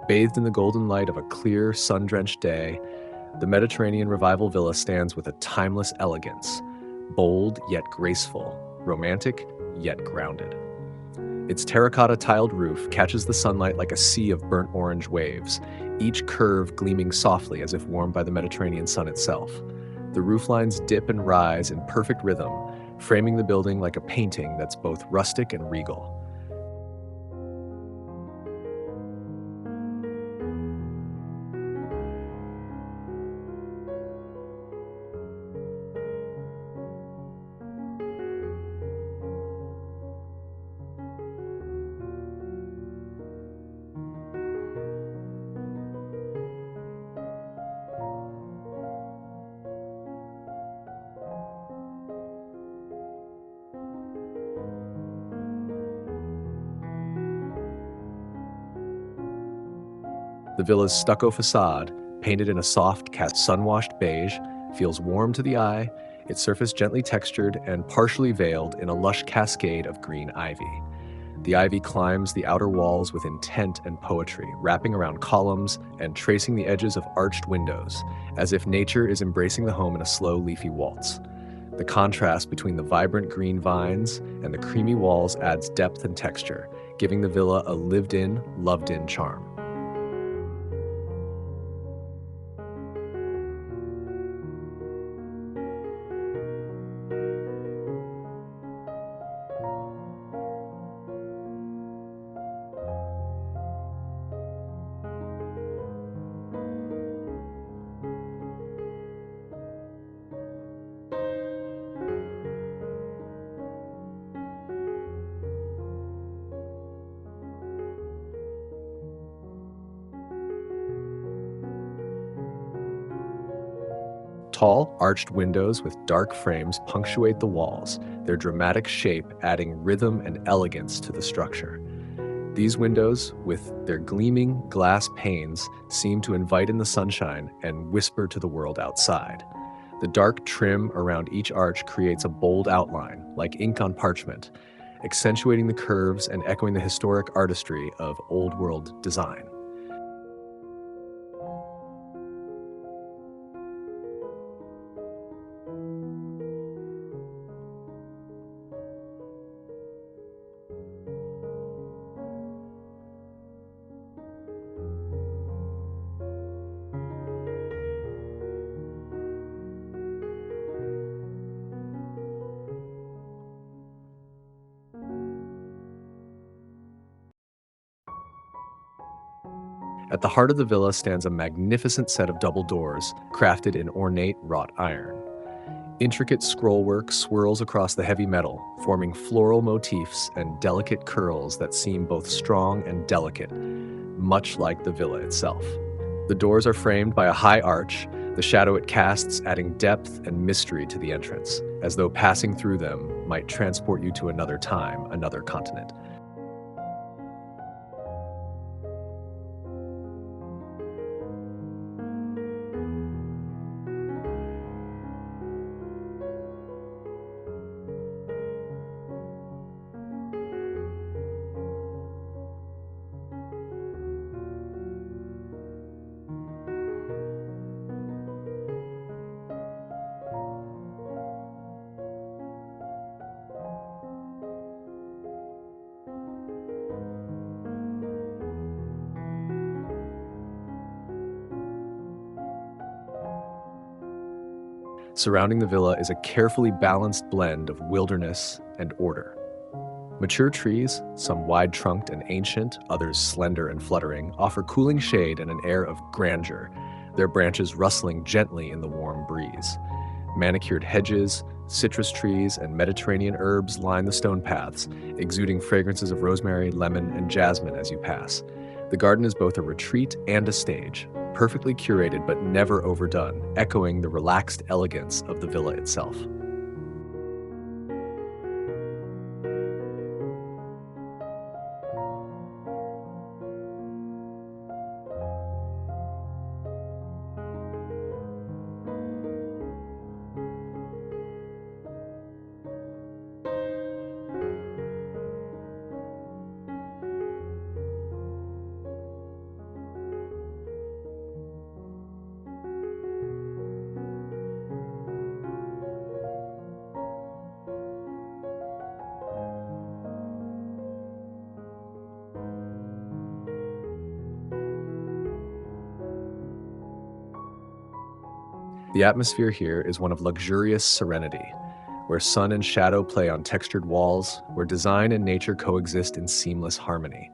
Bathed in the golden light of a clear, sun-drenched day, the Mediterranean Revival Villa stands with a timeless elegance, bold yet graceful, romantic yet grounded. Its terracotta tiled roof catches the sunlight like a sea of burnt orange waves, each curve gleaming softly as if warmed by the Mediterranean sun itself. The rooflines dip and rise in perfect rhythm, framing the building like a painting that's both rustic and regal. The villa's stucco facade, painted in a soft, sun-washed beige, feels warm to the eye, its surface gently textured and partially veiled in a lush cascade of green ivy. The ivy climbs the outer walls with intent and poetry, wrapping around columns and tracing the edges of arched windows, as if nature is embracing the home in a slow, leafy waltz. The contrast between the vibrant green vines and the creamy walls adds depth and texture, giving the villa a lived-in, loved-in charm. Tall, arched windows with dark frames punctuate the walls, their dramatic shape adding rhythm and elegance to the structure. These windows, with their gleaming glass panes, seem to invite in the sunshine and whisper to the world outside. The dark trim around each arch creates a bold outline, like ink on parchment, accentuating the curves and echoing the historic artistry of old-world design. At the heart of the villa stands a magnificent set of double doors, crafted in ornate wrought iron. Intricate scrollwork swirls across the heavy metal, forming floral motifs and delicate curls that seem both strong and delicate, much like the villa itself. The doors are framed by a high arch, the shadow it casts adding depth and mystery to the entrance, as though passing through them might transport you to another time, another continent. Surrounding the villa is a carefully balanced blend of wilderness and order. Mature trees, some wide-trunked and ancient, others slender and fluttering, offer cooling shade and an air of grandeur, their branches rustling gently in the warm breeze. Manicured hedges, citrus trees, and Mediterranean herbs line the stone paths, exuding fragrances of rosemary, lemon, and jasmine as you pass. The garden is both a retreat and a stage, perfectly curated but never overdone, echoing the relaxed elegance of the villa itself. The atmosphere here is one of luxurious serenity, where sun and shadow play on textured walls, where design and nature coexist in seamless harmony.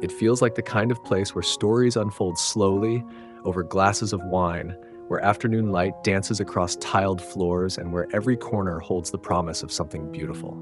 It feels like the kind of place where stories unfold slowly over glasses of wine, where afternoon light dances across tiled floors, and where every corner holds the promise of something beautiful.